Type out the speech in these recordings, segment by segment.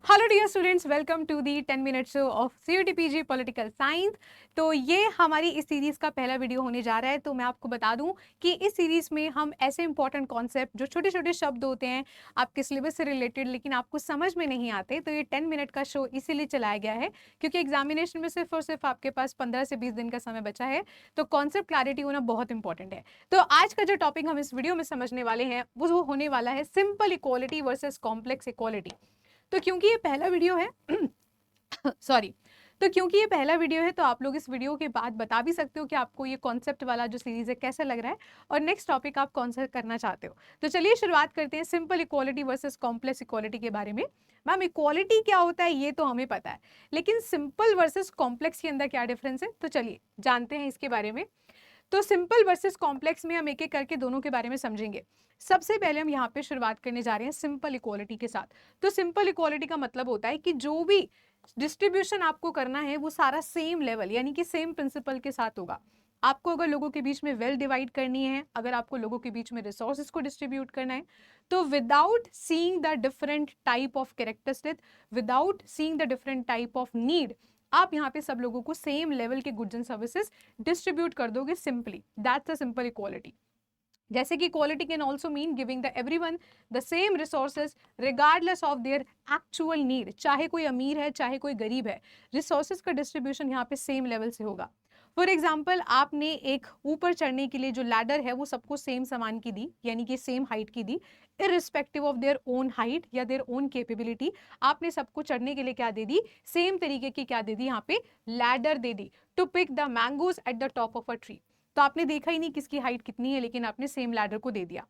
Hello dear students, welcome to the 10 minute show of CUTPG political science. तो ये हमारी इस सीरीज़ का पहला वीडियो होने जा रहा है। तो मैं आपको बता दूं कि इस सीरीज़ में हम ऐसे इंपॉर्टेंट कॉन्सेप्ट जो छोटे छोटे शब्द होते हैं आपके सिलेबस से रिलेटेड लेकिन आपको समझ में नहीं आते, तो ये 10 मिनट का शो इसीलिए चलाया गया है क्योंकि एग्जामिनेशन में सिर्फ और सिर्फ आपके पास 15 से 20 दिन का समय बचा है। तो कॉन्सेप्ट क्लैरिटी होना बहुत इंपॉर्टेंट है। तो आज का जो टॉपिक हम इस वीडियो में समझने वाले हैं वो होने वाला है simple equality versus complex equality. तो क्योंकि ये पहला वीडियो है सॉरी तो क्योंकि ये पहला वीडियो है तो आप लोग इस वीडियो के बाद बता भी सकते हो कि आपको ये कॉन्सेप्ट वाला जो सीरीज है कैसा लग रहा है और नेक्स्ट टॉपिक आप कौन सा करना चाहते हो। तो चलिए शुरुआत करते हैं simple equality versus complex equality के बारे में। मैम, इक्वालिटी क्या होता है ये तो हमें पता है, लेकिन सिंपल वर्सेस कॉम्प्लेक्स के अंदर क्या डिफरेंस है, तो चलिए जानते हैं इसके बारे में। तो सिंपल वर्सेस कॉम्प्लेक्स में हम एक एक करके दोनों के बारे में समझेंगे। सबसे पहले हम यहाँ पे शुरुआत करने जा रहे हैं सिंपल इक्वालिटी के साथ। तो सिंपल इक्वालिटी का मतलब होता है कि जो भी डिस्ट्रीब्यूशन आपको करना है वो सारा सेम लेवल यानी कि सेम प्रिंसिपल के साथ होगा। आपको अगर लोगों के बीच में वेल डिवाइड करनी है, अगर आपको लोगों के बीच में रिसोर्सेज को डिस्ट्रीब्यूट करना है, तो without seeing the different type of characteristic, without seeing the different type of need, आप यहाँ पे सब लोगों को सेम लेवल के गुड्स एंड सर्विसेज डिस्ट्रीब्यूट कर दोगे simply. That's a simple equality. जैसे कि equality can also mean giving the everyone the same resources regardless of their actual need. चाहे कोई अमीर है चाहे कोई गरीब है, रिसोर्सेज का डिस्ट्रीब्यूशन यहाँ पे सेम लेवल से होगा। फॉर एग्जाम्पल, आपने एक ऊपर चढ़ने के लिए जो लैडर है वो सबको सेम समान की दी, यानी कि सेम हाइट की दी, irrespective of their own height या देयर ओन कैपेबिलिटी। आपने सबको चढ़ने के लिए क्या दे दी, सेम तरीके की क्या दे दी, यहाँ पे लैडर दे दी, to pick the mangoes at the top of a tree. तो आपने देखा ही नहीं किसकी हाइट कितनी है, लेकिन आपने सेम लैडर को दे दिया।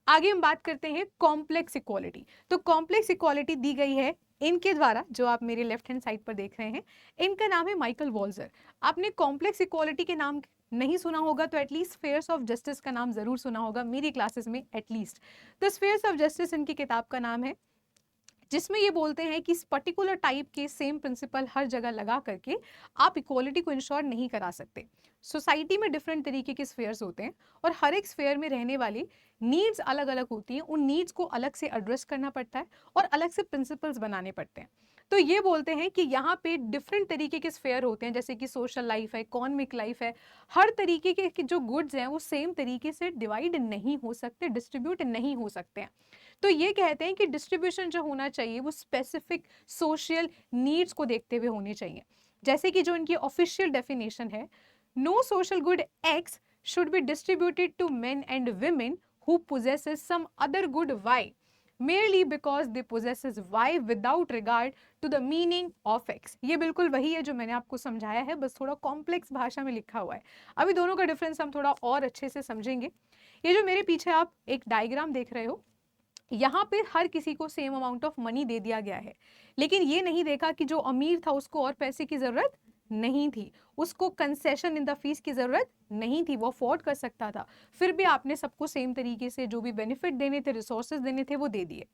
आगे हम बात करते हैं कॉम्प्लेक्स इक्वालिटी। तो कॉम्प्लेक्स इक्वालिटी दी गई है इनके द्वारा, जो आप मेरे लेफ्ट हैंड साइड पर देख रहे हैं, इनका नाम है माइकल वॉल्जर। आपने कॉम्प्लेक्स इक्वालिटी के नाम नहीं सुना होगा तो एटलीस्ट स्फीयर्स ऑफ जस्टिस का नाम जरूर सुना होगा मेरी क्लासेस में एटलीस्ट। तो स्फीयर्स ऑफ जस्टिस इनकी किताब का नाम है, जिसमें ये बोलते हैं कि इस पर्टिकुलर टाइप के सेम प्रिंसिपल हर जगह लगा करके आप इक्वालिटी को इंश्योर नहीं करा सकते। सोसाइटी में डिफरेंट तरीके के स्फेयर्स होते हैं और हर एक स्फेयर में रहने वाली नीड्स अलग अलग होती हैं। उन नीड्स को अलग से एड्रेस करना पड़ता है और अलग से प्रिंसिपल्स बनाने पड़ते हैं। तो ये बोलते हैं कि यहाँ पे डिफरेंट तरीके के स्फेयर होते हैं, जैसे कि सोशल लाइफ है, इकोनॉमिक लाइफ है। हर तरीके के जो गुड्स हैं वो सेम तरीके से डिवाइड नहीं हो सकते, डिस्ट्रीब्यूट नहीं हो सकते हैं। तो ये कहते हैं कि डिस्ट्रीब्यूशन जो होना चाहिए वो स्पेसिफिक सोशल नीड्स को देखते हुए होनी चाहिए। जैसे कि जो इनकी ऑफिशियल डेफिनेशन है, no social good X should be distributed to men and women who possesses some other good y merely because they possesses y without regard to the meaning of x। ये बिल्कुल वही है जो मैंने आपको समझाया है, बस थोड़ा कॉम्प्लेक्स भाषा में लिखा हुआ है। अभी दोनों का डिफरेंस हम थोड़ा और अच्छे से समझेंगे। ये जो मेरे पीछे आप एक डायग्राम देख रहे हो, यहाँ पे हर किसी को सेम अमाउंट ऑफ मनी दे दिया गया है, लेकिन ये नहीं देखा कि जो अमीर था उसको और पैसे की जरूरत नहीं थी, उसको कंसेशन इन द फीस की जरूरत नहीं थी, वो अफोर्ड कर सकता था। फिर भी आपने सबको सेम तरीके से जो भी बेनिफिट देने थे, रिसोर्सेज देने थे, वो दे दिए।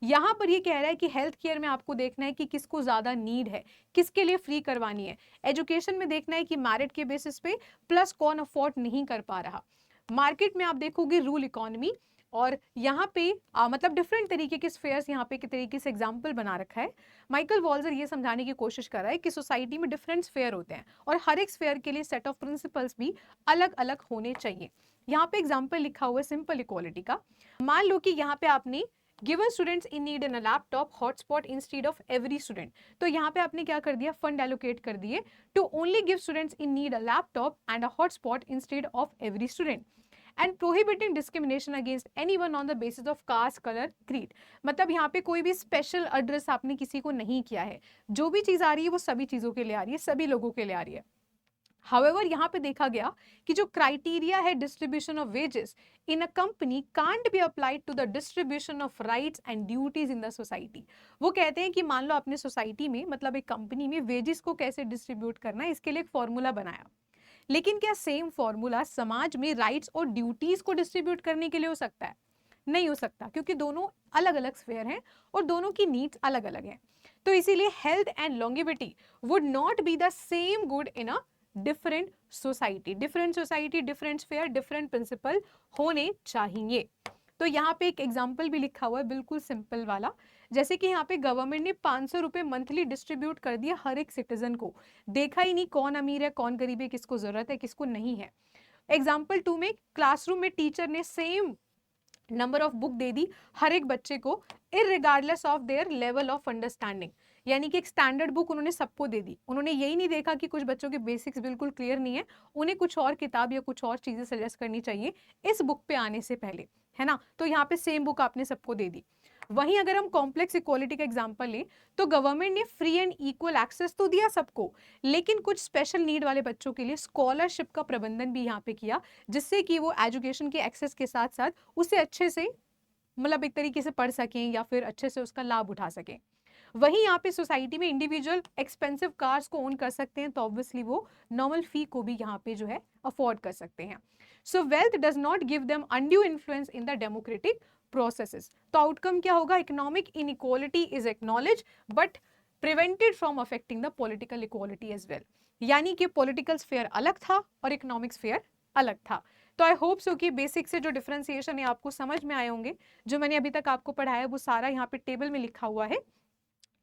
यहाँ पर ये कह रहा है कि हेल्थ केयर में आपको देखना है कि किसको ज्यादा नीड है, किसके लिए फ्री करवानी है। एजुकेशन में देखना है कि मेरिट के बेसिस पे, प्लस कौन अफोर्ड नहीं कर पा रहा। मार्केट में आप देखोगे रूल इकोनॉमी, और यहाँ पे मतलब डिफरेंट तरीके के स्फेयर्स यहाँ पे के तरीके से एग्जाम्पल बना रखा है। माइकल वॉल्जर ये समझाने की कोशिश कर रहा है कि सोसाइटी में डिफरेंट स्फेयर होते हैं और हर एक स्फेयर के लिए सेट ऑफ प्रिंसिपल्स भी अलग अलग होने चाहिए। यहाँ पे एग्जाम्पल लिखा हुआ है सिंपल इक्वालिटी का। मान लो कि यहाँ पे आपने given students in need in a laptop hotspot instead of every student. तो यहाँ पे आपने क्या कर दिया, फंड एलोकेट कर दिए to only give students in need a laptop and a hotspot instead of every student and prohibiting discrimination against anyone on the basis of caste, colour, creed. मतलब यहाँ पे कोई भी स्पेशल एड्रेस आपने किसी को नहीं किया है, जो भी चीज आ रही है वो सभी चीजों के लिए आ रही है, सभी लोगों के लिए आ रही है। However, यहाँ पे देखा गया कि जो क्राइटेरिया है distribution of wages in a company can't be applied to the distribution of rights and duties in the society. वो कहते हैं कि मान लो आपने सोसाइटी में, मतलब एक कंपनी में वेजेस को कैसे डिस्ट्रीब्यूट करना है, इसके लिए एक फॉर्मूला बनाया, लेकिन क्या सेम फॉर्मूला समाज में राइट्स और ड्यूटीज को डिस्ट्रीब्यूट करने के लिए हो सकता है? नहीं हो सकता, क्योंकि दोनों अलग अलग स्फेयर हैं और दोनों की नीड्स अलग अलग हैं। तो इसीलिए health and longevity would not be the same good in a different society. Different society, different sphere, different principle होने चाहिए। तो यहाँ पे एक एग्जाम्पल भी लिखा हुआ है बिल्कुल सिंपल वाला। जैसे कि यहाँ पे गवर्नमेंट ने 500 रुपये मंथली डिस्ट्रीब्यूट कर दिया हर एक सिटीजन को, देखा ही नहीं कौन अमीर है कौन गरीब है, किसको जरूरत है किसको नहीं है। एग्जाम्पल 2 में क्लासरूम में टीचर ने सेम नंबर ऑफ बुक दे दी हर एक बच्चे को, irregardless of their level of understanding, यानी कि एक स्टैंडर्ड बुक उन्होंने सबको दे दी। उन्होंने यही नहीं देखा कि कुछ बच्चों के बेसिक्स बिल्कुल क्लियर नहीं है, उन्हें कुछ और किताब या कुछ और चीजें सजेस्ट करनी चाहिए इस बुक पे आने से पहले, है ना। तो यहाँ पे सेम बुक आपने सबको दे दी। वहीं अगर हम कॉम्प्लेक्स इक्वालिटी का एग्जांपल लें तो गवर्नमेंट ने फ्री एंड इक्वल एक्सेस तो दिया सबको, लेकिन कुछ स्पेशल नीड वाले बच्चों के लिए स्कॉलरशिप का प्रबंधन भी यहाँ पे किया, जिससे कि वो एजुकेशन के एक्सेस के साथ साथ उसे अच्छे से मतलब एक तरीके से पढ़ सकें या फिर अच्छे से उसका लाभ उठा सकें। वहीं यहाँ पे सोसाइटी में इंडिविजुअल एक्सपेंसिव कार्स को ओन कर सकते हैं, तो ऑब्वियसली वो नॉर्मल फी को भी यहाँ पे जो है अफोर्ड कर सकते हैं। So wealth does not give them undue influence in the democratic processes. तो आउटकम क्या होगा, economic inequality is acknowledge but prevented from affecting the political equality as well, यानी कि पॉलिटिकल स्फेयर अलग था और इकोनॉमिक स्फेयर अलग था। तो आई होप सो कि बेसिक से जो डिफरेंशिएशन है आपको समझ में आए होंगे। जो मैंने अभी तक आपको पढ़ाया वो सारा यहाँ पे टेबल में लिखा हुआ है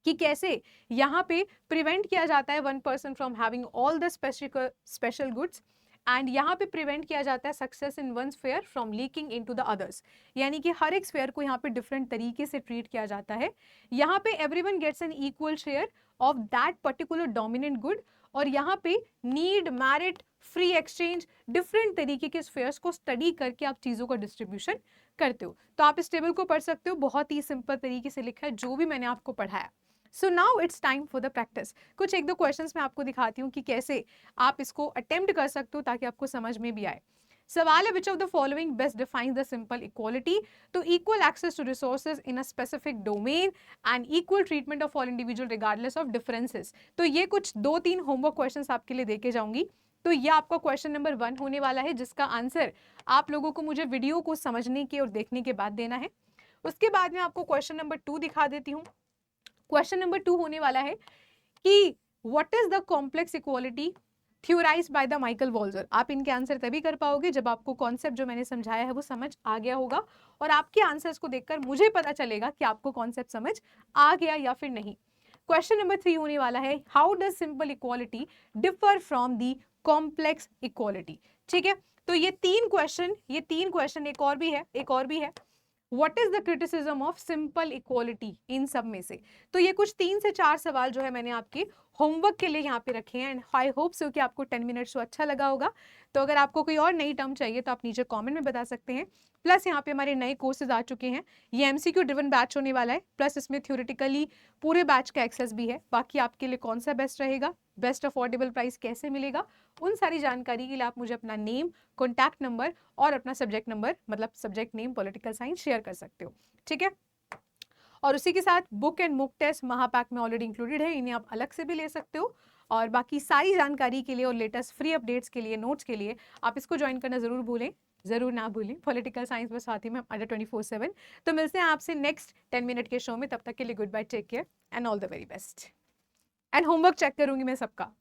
कि कैसे यहाँ पे प्रिवेंट किया जाता है one person from having all the special goods, and यहाँ पे प्रिवेंट किया जाता है success in one sphere from leaking into the others, यानी कि हर एक स्फेयर को यहाँ पे डिफरेंट तरीके से ट्रीट किया जाता है। यहाँ पे everyone gets an equal share of that particular dominant good, और यहाँ पे need, merit, free exchange, different तरीके के स्फेयर्स को स्टडी करके आप चीज़ों का डिस्ट्रीब्यूशन करते हो। तो आप इस टेबल को पढ़ सकते हो, बहुत ही सिंपल तरीके से लिखा है जो भी मैंने आपको पढ़ाया। So now it's time for the practice. कुछ एक दो क्वेश्चंस मैं आपको दिखाती हूँ कि कैसे आप इसको अटेम्प्ट कर सकते हो ताकि आपको समझ में भी आए। सवाल है, which of the following best defines the simple equality. तो equal access to resources in a specific domain and equal treatment of all individual regardless of differences. तो ये कुछ 2-3 होमवर्क क्वेश्चंस आपके लिए देके जाऊंगी। तो ये आपका क्वेश्चन नंबर 1 होने वाला है, जिसका आंसर आप लोगों को मुझे वीडियो को समझने के और देखने के बाद देना है। उसके बाद में आपको क्वेश्चन नंबर 2 दिखा देती हूँ। क्वेश्चन नंबर 2 होने वाला है कि what is the complex equality theorized by the Michael Walzer. आप इनके आंसर तभी कर पाओगे जब आपको कॉन्सेप्ट जो मैंने समझाया है वो समझ आ गया होगा, और आपके आंसर्स को देखकर मुझे पता चलेगा कि आपको कॉन्सेप्ट समझ आ गया या फिर नहीं। क्वेश्चन नंबर 3 होने वाला है, how does simple equality differ from the complex equality. ठीक है, तो ये तीन क्वेश्चन, एक और भी है what is the criticism of simple equality, इन सब में से। तो ये कुछ 3 से 4 सवाल जो है मैंने आपके होमवर्क के लिए यहाँ पे रखे हैं, एंड आई होप सो कि आपको 10 मिनट्स तो अच्छा लगा होगा। तो अगर आपको कोई और नई टर्म चाहिए तो आप नीचे कमेंट में बता सकते हैं। प्लस यहाँ पे हमारे नए कोर्सेज आ चुके हैं, ये एमसीक्यू ड्रिवन बैच होने वाला है, प्लस इसमें थ्योरेटिकली पूरे बैच का एक्सेस भी है। बाकी आपके लिए कौन सा बेस्ट रहेगा, बेस्ट अफोर्डेबल प्राइस कैसे मिलेगा, उन सारी जानकारी के लिए आप मुझे अपना नेम, कॉन्टैक्ट नंबर और अपना सब्जेक्ट नंबर, मतलब subject name political science, share कर सकते हो। ठीक है, और उसी के साथ बुक एंड मुक टेस्ट महापैक में ऑलरेडी इंक्लूडेड है, इन्हें आप अलग से भी ले सकते हो। और बाकी सारी जानकारी के लिए और लेटेस्ट फ्री अपडेट्स के लिए, नोट्स के लिए आप इसको ज्वाइन करना जरूर ना भूलें, पॉलिटिकल साइंस में साथ ही में अंडर 24/7। तो मिलते हैं आपसे नेक्स्ट 10 मिनट के शो में, तब तक के लिए good bye, take care and all the very best. And homework check करूंगी मैं सबका।